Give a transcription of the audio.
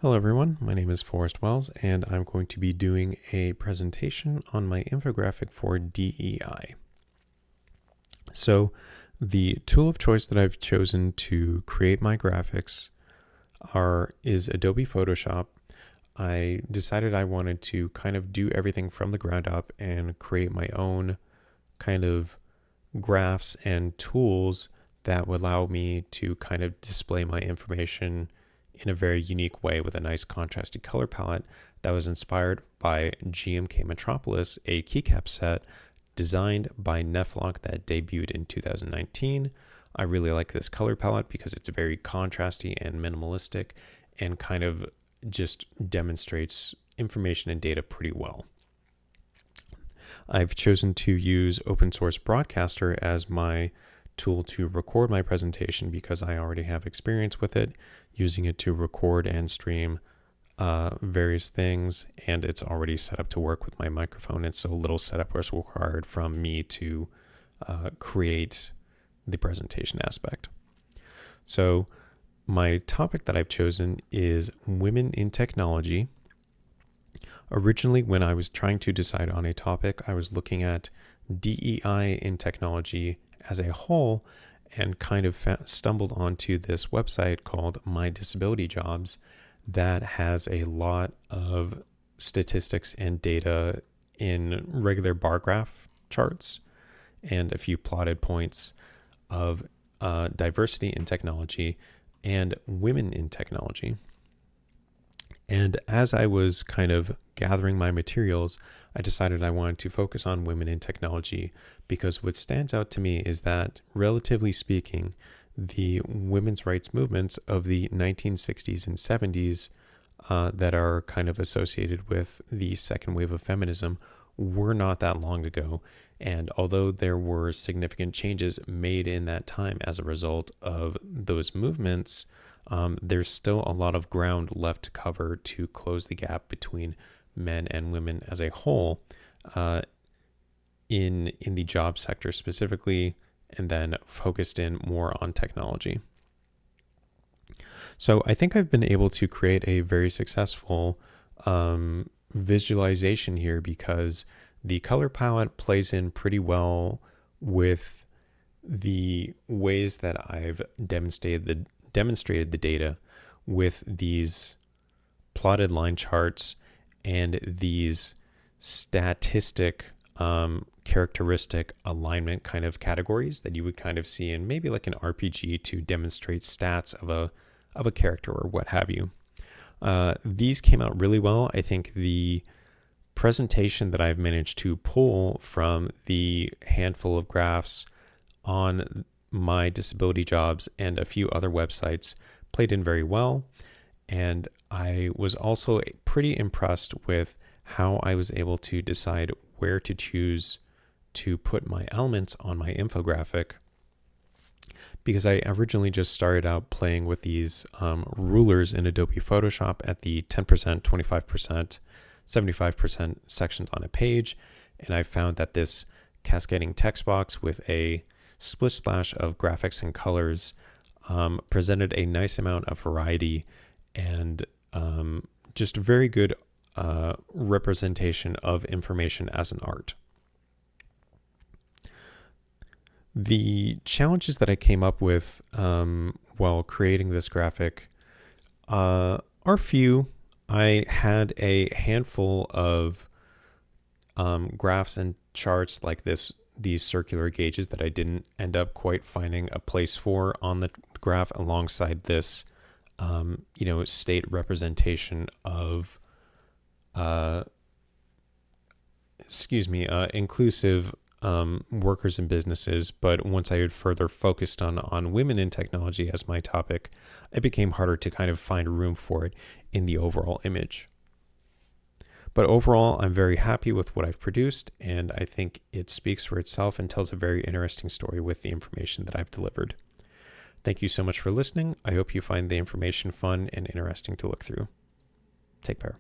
Hello everyone, my name is Forrest Wells and I'm going to be doing a presentation on my infographic for DEI. So the tool of choice that I've chosen to create my graphics is Adobe Photoshop. I decided I wanted to kind of do everything from the ground up and create my own kind of graphs and tools that would allow me to kind of display my information in a very unique way with a nice contrasty color palette that was inspired by GMK Metropolis, a keycap set designed by Neflock that debuted in 2019. I really like this color palette because it's very contrasty and minimalistic and kind of just demonstrates information and data pretty well. I've chosen to use open source Broadcaster as my tool to record my presentation because I already have experience with it, using it to record and stream various things, and it's already set up to work with my microphone, and so little setup was required from me to create the presentation aspect. So my topic that I've chosen is women in technology. Originally, when I was trying to decide on a topic, I was looking at DEI in technology as a whole and kind of stumbled onto this website called My Disability Jobs that has a lot of statistics and data in regular bar graph charts and a few plotted points of diversity in technology and women in technology. And as I was kind of gathering my materials, I decided I wanted to focus on women in technology because what stands out to me is that, relatively speaking, the women's rights movements of the 1960s and 70s that are kind of associated with the second wave of feminism were not that long ago. And although there were significant changes made in that time as a result of those movements, there's still a lot of ground left to cover to close the gap between men and women as a whole in the job sector specifically, and then focused in more on technology. So I think I've been able to create a very successful visualization here because the color palette plays in pretty well with the ways that I've demonstrated the data with these plotted line charts and these statistic characteristic alignment kind of categories that you would kind of see in maybe like an RPG to demonstrate stats of a character or what have you. These came out really well. I think the presentation that I've managed to pull from the handful of graphs on My Disability Jobs and a few other websites played in very well. And I was also pretty impressed with how I was able to decide where to choose to put my elements on my infographic, because I originally just started out playing with these rulers in Adobe Photoshop at the 10%, 25%, 75% sections on a page. And I found that this cascading text box with a split splash of graphics and colors presented a nice amount of variety and just a very good representation of information as an art. The challenges that I came up with while creating this graphic are few. I had a handful of graphs and charts like these circular gauges that I didn't end up quite finding a place for on the graph alongside this state representation of inclusive workers and businesses. But once I had further focused on women in technology as my topic, it became harder to kind of find room for it in the overall image. But overall, I'm very happy with what I've produced, and I think it speaks for itself and tells a very interesting story with the information that I've delivered. Thank you so much for listening. I hope you find the information fun and interesting to look through. Take care.